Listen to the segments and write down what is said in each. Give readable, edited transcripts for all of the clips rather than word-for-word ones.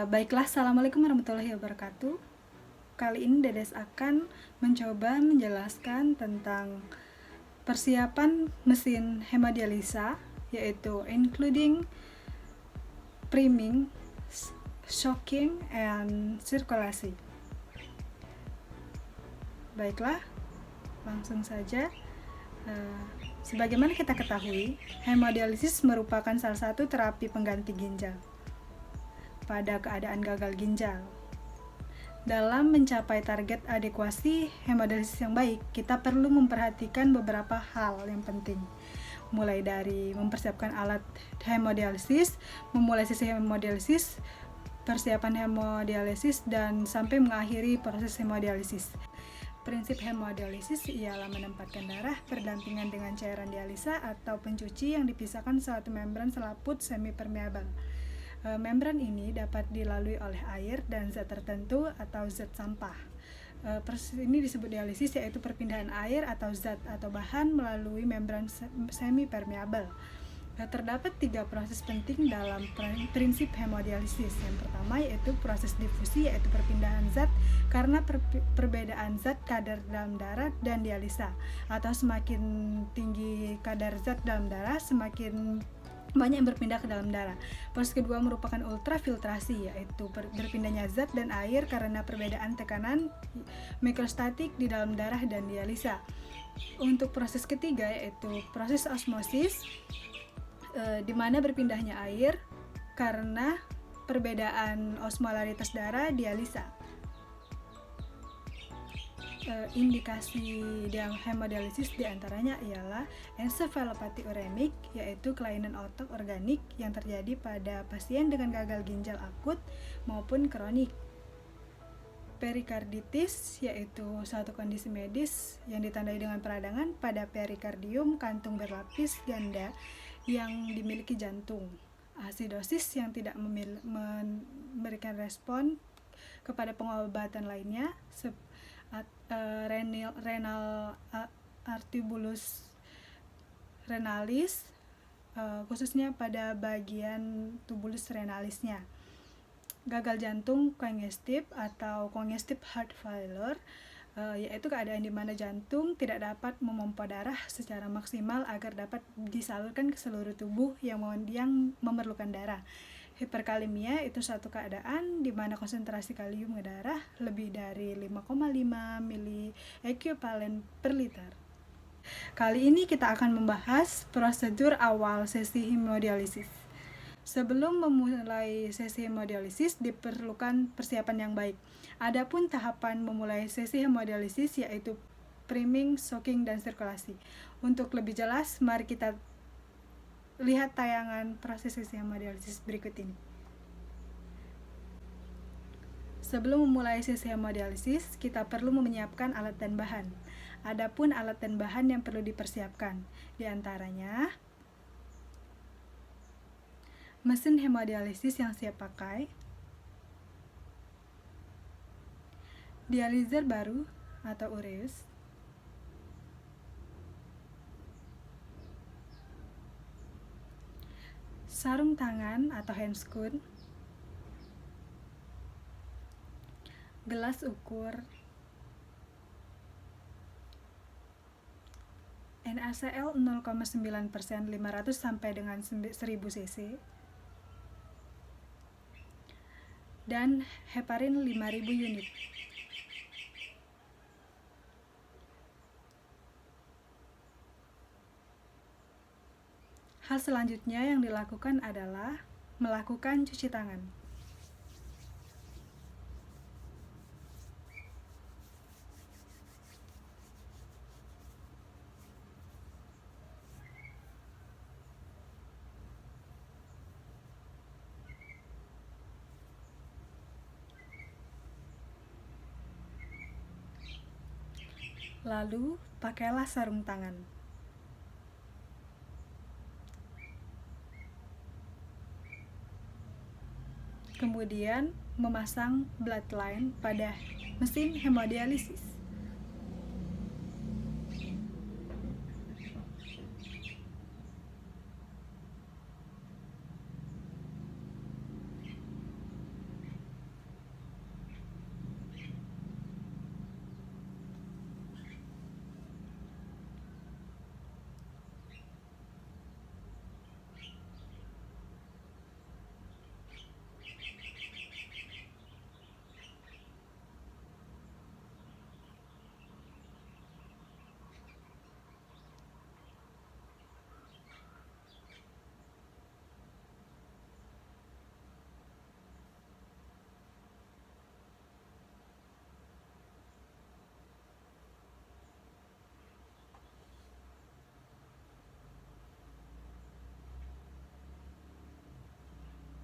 Baiklah, Assalamualaikum warahmatullahi wabarakatuh. Kali ini Dedes akan mencoba menjelaskan tentang persiapan mesin hemodialisa, yaitu including priming, shocking, and sirkulasi. Baiklah, langsung saja. Sebagaimana kita ketahui, hemodialisis merupakan salah satu terapi pengganti ginjal pada keadaan gagal ginjal. Dalam mencapai target adekuasi hemodialisis yang baik, kita perlu memperhatikan beberapa hal yang penting. Mulai dari mempersiapkan alat hemodialisis, memulai sesi hemodialisis, persiapan hemodialisis, dan sampai mengakhiri proses hemodialisis. Prinsip hemodialisis ialah menempatkan darah berdampingan dengan cairan dialisa atau pencuci yang dipisahkan suatu membran selaput semipermeabel. Membran ini dapat dilalui oleh air dan zat tertentu atau zat sampah. Proses ini disebut dialisis, yaitu perpindahan air atau zat atau bahan melalui membran semipermeabel. Terdapat 3 proses penting dalam prinsip hemodialisis. Yang pertama yaitu proses difusi, yaitu perpindahan zat karena perbedaan zat kadar dalam darah dan dialisa, atau semakin tinggi kadar zat dalam darah semakin banyak yang berpindah ke dalam darah. Proses kedua merupakan ultrafiltrasi, yaitu berpindahnya zat dan air karena perbedaan tekanan mikrostatik di dalam darah dan dialisa. Untuk proses ketiga yaitu proses osmosis, di mana berpindahnya air karena perbedaan osmolaritas darah dialisa. Indikasi dalam hemodialisis diantaranya ialah ensefalopati uremik, yaitu kelainan otot organik yang terjadi pada pasien dengan gagal ginjal akut maupun kronik. Perikarditis, yaitu suatu kondisi medis yang ditandai dengan peradangan pada perikardium kantung berlapis ganda yang dimiliki jantung. Asidosis yang tidak memberikan respon kepada pengobatan lainnya, renal arteriosus renalis, khususnya pada bagian tubulus renalisnya. Gagal jantung congestive atau congestive heart failure, yaitu keadaan di mana jantung tidak dapat memompa darah secara maksimal agar dapat disalurkan ke seluruh tubuh yang memerlukan darah. Hiperkalemia itu suatu keadaan di mana konsentrasi kalium ke darah lebih dari 5,5 mili ekuivalen per liter. Kali ini kita akan membahas prosedur awal sesi hemodialisis. Sebelum memulai sesi hemodialisis diperlukan persiapan yang baik. Adapun tahapan memulai sesi hemodialisis yaitu priming, shocking, dan sirkulasi. Untuk lebih jelas, mari kita lihat tayangan proses sesi hemodialisis berikut ini. Sebelum memulai sesi hemodialisis, kita perlu menyiapkan alat dan bahan. Adapun alat dan bahan yang perlu dipersiapkan, diantaranya mesin hemodialisis yang siap pakai, dializer baru atau ureus, sarung tangan atau handscoon, gelas ukur, NaCl 0,9%, 500 sampai dengan 1000 cc, dan heparin 5000 unit. Hal selanjutnya yang dilakukan adalah melakukan cuci tangan. Lalu, pakailah sarung tangan. Kemudian, memasang bloodline pada mesin hemodialisis.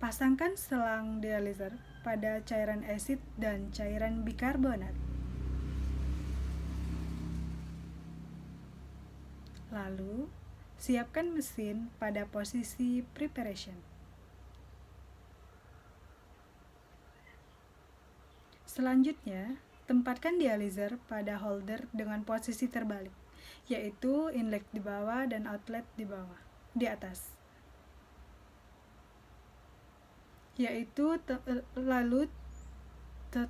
Pasangkan selang dializer pada cairan asid dan cairan bikarbonat. Lalu, siapkan mesin pada posisi preparation. Selanjutnya, tempatkan dializer pada holder dengan posisi terbalik, yaitu inlet di bawah dan outlet di atas. Lalu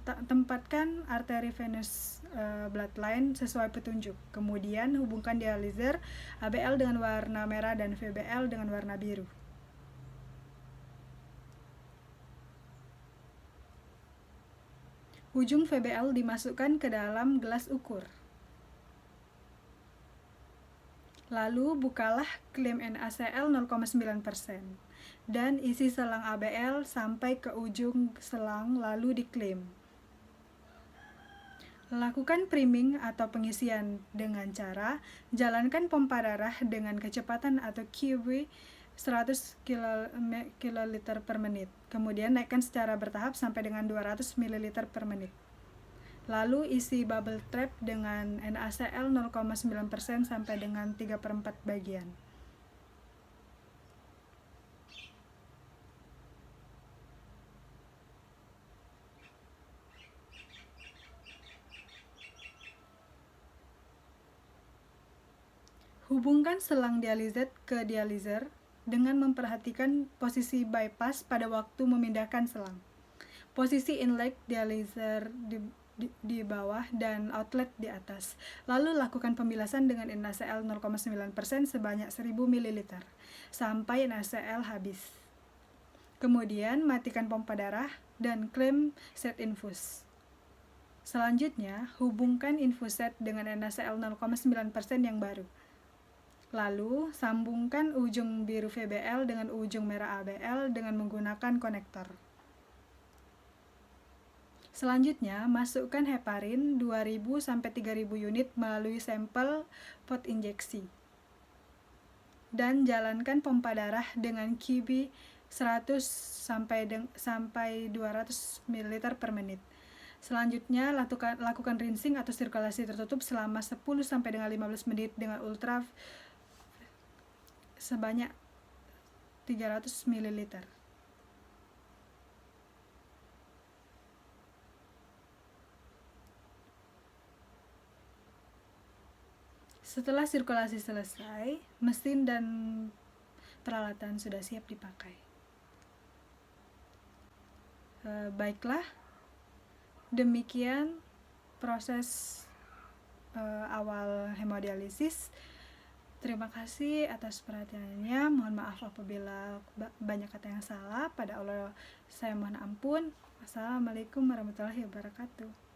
tempatkan arteri venous bloodline sesuai petunjuk. Kemudian hubungkan dializer ABL dengan warna merah dan VBL dengan warna biru. Ujung VBL dimasukkan ke dalam gelas ukur. Lalu bukalah klem NaCl 0,9% dan isi selang ABL sampai ke ujung selang lalu diklem. Lakukan priming atau pengisian dengan cara jalankan pompa darah dengan kecepatan atau QB 100 kl per menit. Kemudian naikkan secara bertahap sampai dengan 200 ml per menit. Lalu isi bubble trap dengan NaCl 0,9% sampai dengan 3/4 bagian. Hubungkan selang dializer ke dializer dengan memperhatikan posisi bypass pada waktu memindahkan selang. Posisi inlet dializer di bawah dan outlet di atas. Lalu lakukan pembilasan dengan NaCl 0,9% sebanyak 1000 ml sampai NaCl habis. Kemudian matikan pompa darah dan klem set infus. Selanjutnya, hubungkan infus set dengan NaCl 0,9% yang baru. Lalu, sambungkan ujung biru VBL dengan ujung merah ABL dengan menggunakan konektor. Selanjutnya, masukkan heparin 2000-3000 unit melalui sampel pot injeksi. Dan jalankan pompa darah dengan QB 100-200 ml per menit. Selanjutnya, lakukan rinsing atau sirkulasi tertutup selama 10-15 menit dengan ultra sebanyak 300 ml. Setelah sirkulasi selesai, mesin dan peralatan sudah siap dipakai. Baiklah, demikian proses awal hemodialisis. Terima kasih atas perhatiannya. Mohon maaf apabila banyak kata yang salah. Pada Allah saya mohon ampun. Wassalamualaikum warahmatullahi wabarakatuh.